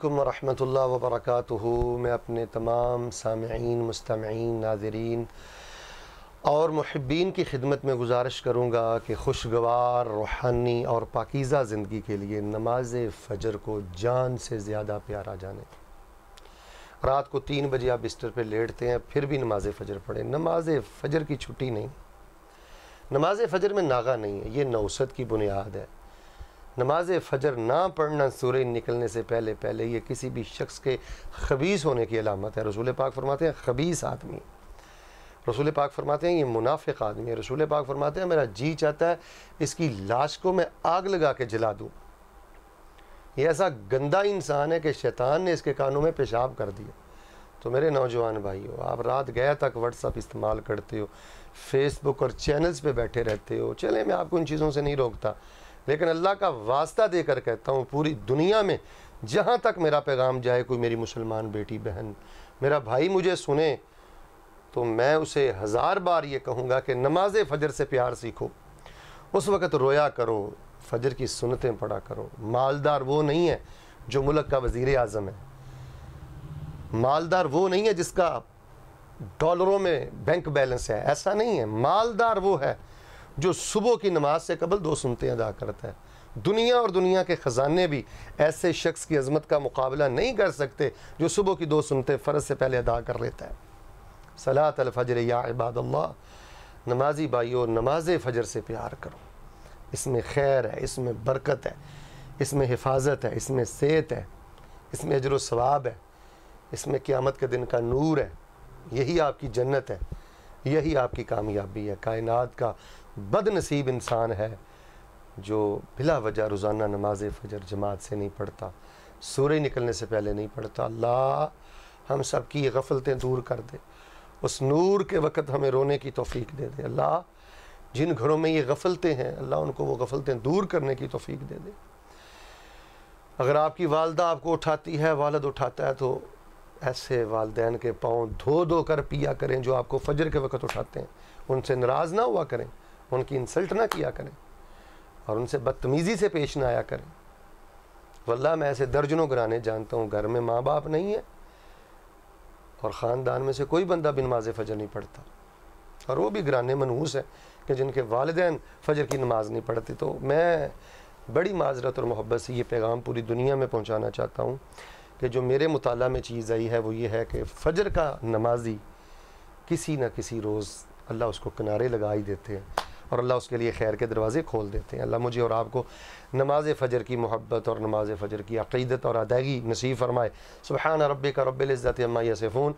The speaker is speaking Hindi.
अलैकुम वरहमतुल्लाहि वबरकातुहू। मैं अपने तमाम सामिईन, मुस्तमिईन, नाज़रीन और मुहिब्बीन की खिदमत में गुजारिश करूँगा कि खुशगवार, रूहानी और पाकीज़ा ज़िंदगी के लिए नमाज फ़जर को जान से ज़्यादा प्यारा जाने। रात को 3 बजे आप बिस्तर पे लेटते हैं, फिर भी नमाज फ़जर पढ़ें। नमाज फ़जर की छुट्टी नहीं, नमाज फ़जर में नागा नहीं है, ये नौसत की बुनियाद है। नमाज फ़जर ना पढ़ना सूरज निकलने से पहले पहले ये किसी भी शख्स के खबीस होने की अलामत है। रसूल पाक फरमाते हैं खबीस आदमी, रसूल पाक फरमाते हैं ये मुनाफिक आदमी है। रसूल पाक फरमाते हैं मेरा जी चाहता है इसकी लाश को मैं आग लगा के जला दूँ। ये ऐसा गंदा इंसान है कि शैतान ने इसके कानों में पेशाब कर दिया। तो मेरे नौजवान भाइयों, आप रात गया तक व्हाट्सअप इस्तेमाल करते हो, फेसबुक और चैनल्स पे बैठे रहते हो। चले, मैं आपको इन चीज़ों से नहीं रोकता, लेकिन अल्लाह का वास्ता देकर कहता हूँ, पूरी दुनिया में जहाँ तक मेरा पैगाम जाए, कोई मेरी मुसलमान बेटी बहन, मेरा भाई मुझे सुने, तो मैं उसे 1000 बार ये कहूँगा कि नमाज फ़जर से प्यार सीखो। उस वक़्त रोया करो, फ़जर की सुन्नतें पढ़ा करो। मालदार वो नहीं है जो मुल्क का वज़ीर आज़म है, मालदार वो नहीं है जिसका डॉलरों में बैंक बैलेंस है, ऐसा नहीं है। मालदार वो है जो सुबह की नमाज से कबल 2 सुन्नतें अदा करता है। दुनिया और दुनिया के ख़जाने भी ऐसे शख्स की अज़मत का मुकाबला नहीं कर सकते जो सुबह की 2 सुन्नतें फ़र्ज़ से पहले अदा कर लेता है। सलात अल फ़जर या इबादल्लाह, नमाजी भाइयों, नमाज फ़जर से प्यार करो। इसमें खैर है, इसमें बरकत है, इसमें हिफाजत है, इसमें सेहत है, इसमें अजर व सवाब है, इसमें क़यामत के दिन का नूर है। यही आपकी जन्नत है, यही आपकी कामयाबी है। कायनात का बदनसीब इंसान है जो बिला वजह रोज़ाना नमाज फ़जर जमात से नहीं पढ़ता, सूरज निकलने से पहले नहीं पढ़ता। अल्लाह हम सब की गफ़लतें दूर कर दे, उस नूर के वक़्त हमें रोने की तौफ़ीक दे दे। अल्लाह जिन घरों में ये गफ़लतें हैं, अल्लाह उनको वो गफ़लतें दूर करने की तौफ़ीक दे दे। अगर आपकी वालदा आपको उठाती है, वालिद उठाता है, तो ऐसे वालिदैन के पाँव धो धो कर पिया करें जो आपको फ़जर के वक़्त उठाते हैं। उनसे नाराज़ ना हुआ करें, उनकी इंसल्ट ना किया करें और उनसे बदतमीज़ी से पेश ना आया करें। वल्लाह मैं ऐसे दर्जनों घराने जानता हूँ, घर में माँ बाप नहीं है और ख़ानदान में से कोई बंदा बिन नमाज़ फ़जर नहीं पढ़ता, और वो भी घराने मनहूस है कि जिनके वालिदैन फ़जर की नमाज़ नहीं पढ़ते। तो मैं बड़ी माज़रत और मोहब्बत से ये पैगाम पूरी दुनिया में पहुँचाना चाहता हूँ कि जो मेरे मुताला में चीज़ आई है वो ये है कि फ़जर का नमाजी किसी न किसी रोज़ अल्लाह उसको किनारे लगा ही देते हैं और अल्लाह उसके लिए खैर के दरवाज़े खोल देते हैं। अल्लाह मुझे और आपको नमाज फ़जर की मोहब्बत और नमाज फ़जर की अक़ीदत और अदायगी नसीब फ़रमाए। सुब्हान रब्बिका रब्बिल इज़्ज़ति अम्मा यसिफ़ून।